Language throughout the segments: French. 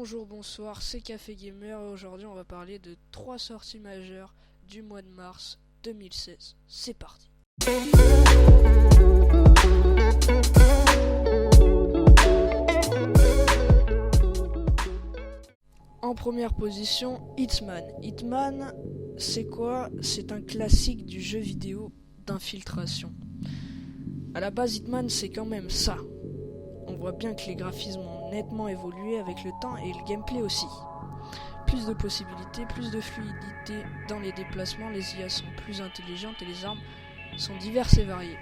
Bonjour, bonsoir, c'est Café Gamer et aujourd'hui on va parler de 3 sorties majeures du mois de mars 2016. C'est parti. En première position, Hitman. Hitman, c'est quoi? C'est un classique du jeu vidéo d'infiltration. À la base, Hitman, c'est quand même ça. On voit bien que les graphismes ont nettement évolué avec le temps et le gameplay aussi. Plus de possibilités, plus de fluidité dans les déplacements, les IA sont plus intelligentes et les armes sont diverses et variées.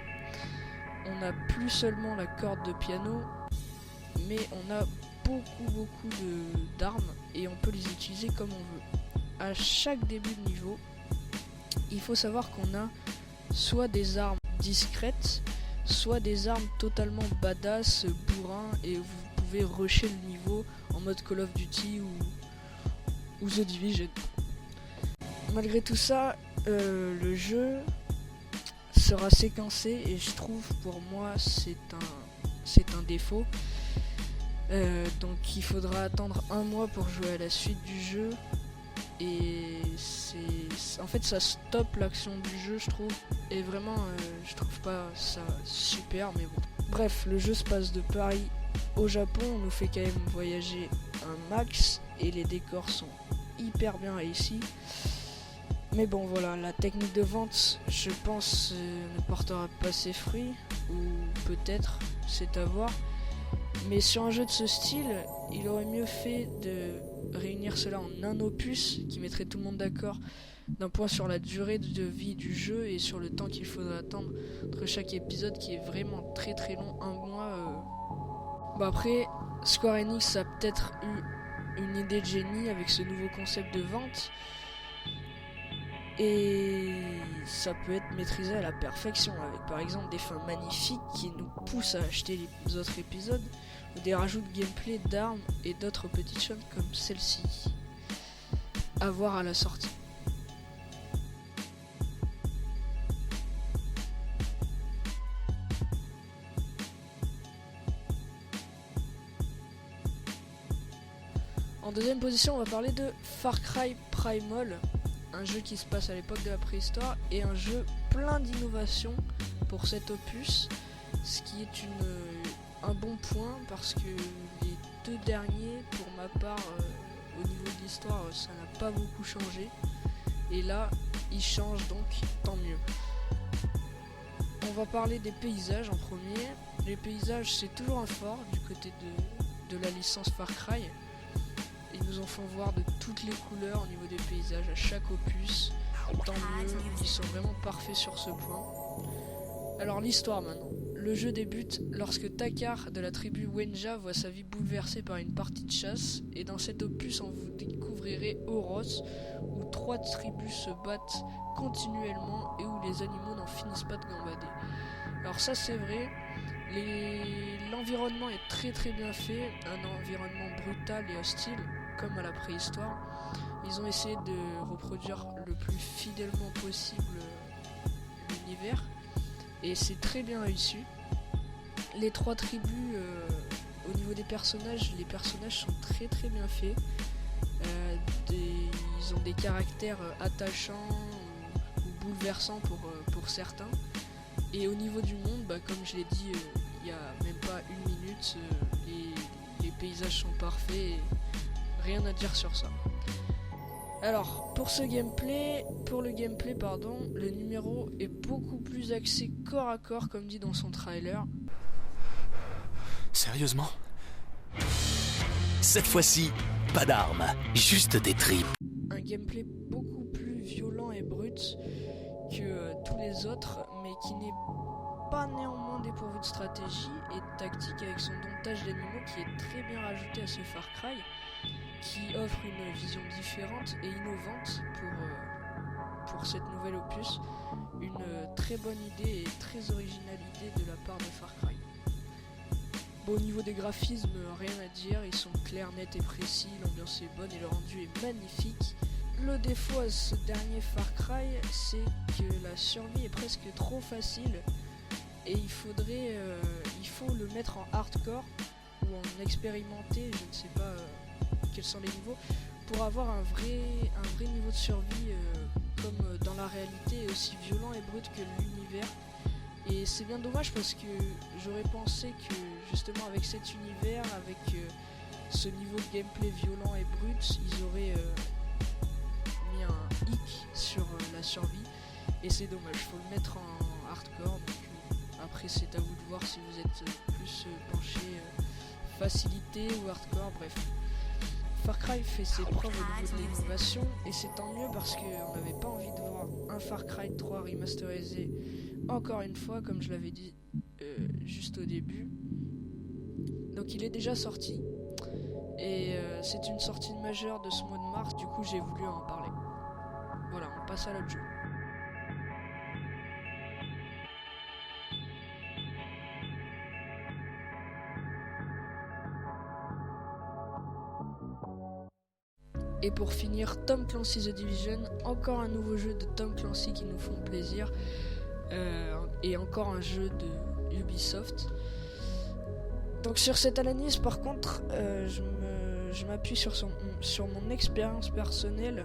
On n'a plus seulement la corde de piano, mais on a beaucoup d'armes et on peut les utiliser comme on veut. À chaque début de niveau, il faut savoir qu'on a soit des armes discrètes, soit des armes totalement badass, bourrin, et vous pouvez rusher le niveau en mode Call of Duty ou The Division. Malgré tout ça, le jeu sera séquencé et je trouve pour moi c'est un défaut. Donc il faudra attendre un mois pour jouer à la suite du jeu et en fait ça stoppe l'action du jeu, je trouve, et vraiment je trouve pas ça super, mais bon. Bref, le jeu se passe de Paris au Japon, on nous fait quand même voyager un max et les décors sont hyper bien réussis. Mais bon voilà, la technique de vente, je pense, ne portera pas ses fruits, ou peut-être, c'est à voir. Mais sur un jeu de ce style, il aurait mieux fait de réunir cela en un opus qui mettrait tout le monde d'accord d'un point sur la durée de vie du jeu et sur le temps qu'il faudrait attendre entre chaque épisode qui est vraiment très long, un mois. Après, Square Enix a peut-être eu une idée de génie avec ce nouveau concept de vente et ça peut être maîtrisé à la perfection avec par exemple des fins magnifiques qui nous poussent à acheter les autres épisodes ou des rajouts de gameplay d'armes et d'autres petites choses comme celle-ci à voir à la sortie. En deuxième position, on va parler de Far Cry Primal, un jeu qui se passe à l'époque de la préhistoire et un jeu plein d'innovations pour cet opus, ce qui est un bon point parce que les deux derniers, pour ma part, au niveau de l'histoire, ça n'a pas beaucoup changé et là, il change, donc tant mieux. On va parler des paysages en premier. Les paysages, c'est toujours un fort du côté de la licence Far Cry. Ils nous en font voir de toutes les couleurs au niveau des paysages à chaque opus. Tant mieux, ils sont vraiment parfaits sur ce point. Alors l'histoire maintenant. Le jeu débute lorsque Takar de la tribu Wenja voit sa vie bouleversée par une partie de chasse. Et dans cet opus, vous découvrirez Oros, où 3 tribus se battent continuellement et où les animaux n'en finissent pas de gambader. Alors ça c'est vrai. L'environnement est très bien fait, un environnement brutal et hostile, comme à la préhistoire. Ils ont essayé de reproduire le plus fidèlement possible l'univers, et c'est très bien réussi. Les 3 tribus, au niveau des personnages, les personnages sont très bien faits. Ils ont des caractères attachants ou bouleversants pour certains. Et au niveau du monde, comme je l'ai dit il n'y a même pas une minute, les paysages sont parfaits et rien à dire sur ça. Alors, pour le gameplay, le numéro est beaucoup plus axé corps à corps, comme dit dans son trailer. Sérieusement ? Cette fois-ci, pas d'armes, juste des tripes. Un gameplay beaucoup plus violent et brut que tous les autres, mais qui n'est pas néanmoins dépourvu de stratégie et de tactique, avec son domptage d'animaux qui est très bien rajouté à ce Far Cry, qui offre une vision différente et innovante pour cette nouvelle opus. Une très bonne idée et très originale idée de la part de Far Cry. Bon, au niveau des graphismes, rien à dire, ils sont clairs, nets et précis, l'ambiance est bonne et le rendu est magnifique. Le défaut à ce dernier Far Cry, c'est que la survie est presque trop facile et il faut le mettre en hardcore ou en expérimenté, je ne sais pas quel quels sont les niveaux, pour avoir un vrai niveau de survie comme dans la réalité, aussi violent et brut que l'univers. Et c'est bien dommage parce que j'aurais pensé que justement avec cet univers, avec ce niveau de gameplay violent et brut, ils auraient mis un hic sur la survie. Et c'est dommage, faut le mettre en hardcore. Donc, après c'est à vous de voir si vous êtes plus penché facilité ou hardcore, bref. Far Cry fait ses preuves au niveau de l'innovation et c'est tant mieux parce qu'on n'avait pas envie de voir un Far Cry 3 remasterisé encore une fois, comme je l'avais dit juste au début. Donc il est déjà sorti et c'est une sortie majeure de ce mois de mars, du coup j'ai voulu en parler. Voilà, on passe à l'autre jeu. Et pour finir, Tom Clancy's The Division, encore un nouveau jeu de Tom Clancy qui nous font plaisir, et encore un jeu de Ubisoft. Donc sur cette analyse, par contre, je m'appuie sur mon expérience personnelle.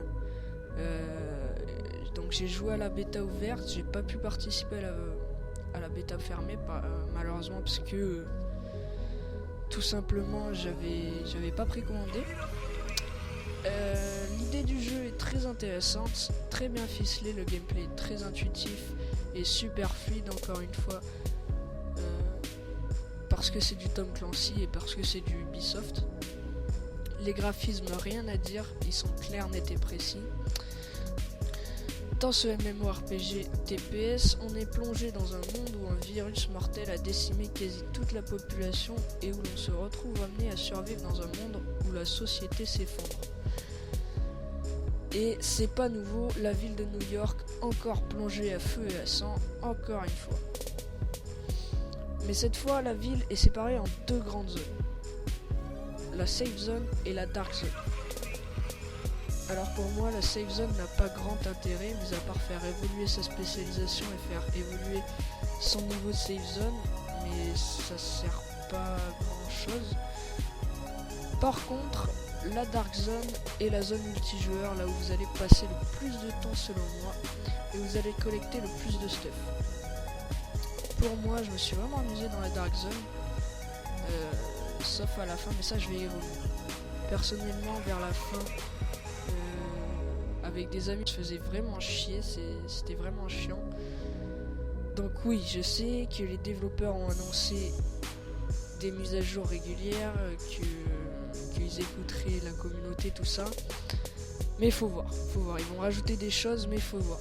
Donc j'ai joué à la bêta ouverte, j'ai pas pu participer à la bêta fermée, malheureusement parce que tout simplement j'avais pas précommandé. L'idée du jeu est très intéressante, très bien ficelée, le gameplay est très intuitif et super fluide encore une fois, parce que c'est du Tom Clancy et parce que c'est du Ubisoft. Les graphismes, rien à dire, ils sont clairs, nets et précis. Dans ce MMORPG TPS, on est plongé dans un monde où un virus mortel a décimé quasi toute la population et où l'on se retrouve amené à survivre dans un monde où la société s'effondre. Et c'est pas nouveau, la ville de New York encore plongée à feu et à sang, encore une fois. Mais cette fois, la ville est séparée en deux grandes zones. La Safe Zone et la Dark Zone. Alors pour moi, la Safe Zone n'a pas grand intérêt, mis à part faire évoluer sa spécialisation et faire évoluer son niveau de Safe Zone, mais ça sert pas à grand chose. Par contre, la Dark Zone est la zone multijoueur, là où vous allez passer le plus de temps selon moi, et vous allez collecter le plus de stuff. Pour moi, je me suis vraiment amusé dans la Dark Zone, sauf à la fin, mais ça je vais y revenir. Personnellement, vers la fin, avec des amis, je faisais vraiment chier, c'était vraiment chiant. Donc oui, je sais que les développeurs ont annoncé des mises à jour régulières, qu'ils écouteraient la communauté, tout ça. Mais il faut voir. Ils vont rajouter des choses, mais il faut voir.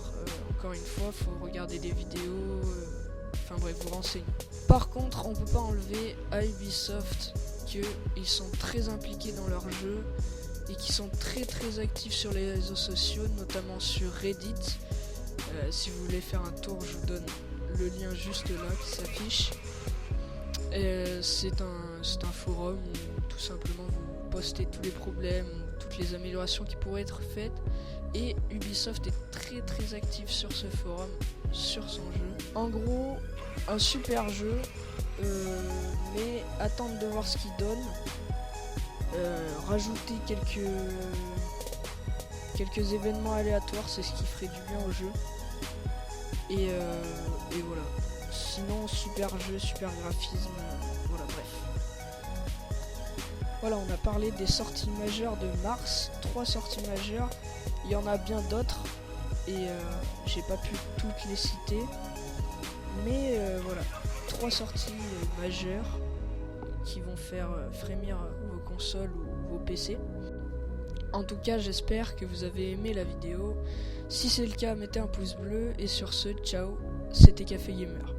Encore une fois, il faut regarder des vidéos, enfin bref, vous renseigner. Par contre, on peut pas enlever à Ubisoft qu'ils sont très impliqués dans leur jeu et qui sont très actifs sur les réseaux sociaux, notamment sur Reddit. Si vous voulez faire un tour, je vous donne le lien juste là qui s'affiche. C'est un forum où tout simplement vous postez tous les problèmes, toutes les améliorations qui pourraient être faites. Et Ubisoft est très actif sur ce forum, sur son jeu. En gros, un super jeu, mais attendre de voir ce qu'il donne. Rajouter quelques événements aléatoires, c'est ce qui ferait du bien au jeu. Et voilà. Sinon, super jeu, super graphisme, voilà, bref. Voilà, on a parlé des sorties majeures de mars, 3 sorties majeures. Il y en a bien d'autres et j'ai pas pu toutes les citer. Mais voilà, 3 sorties majeures qui vont faire frémir vos consoles ou vos PC. En tout cas, j'espère que vous avez aimé la vidéo. Si c'est le cas, mettez un pouce bleu et sur ce, ciao, c'était Café Gamer.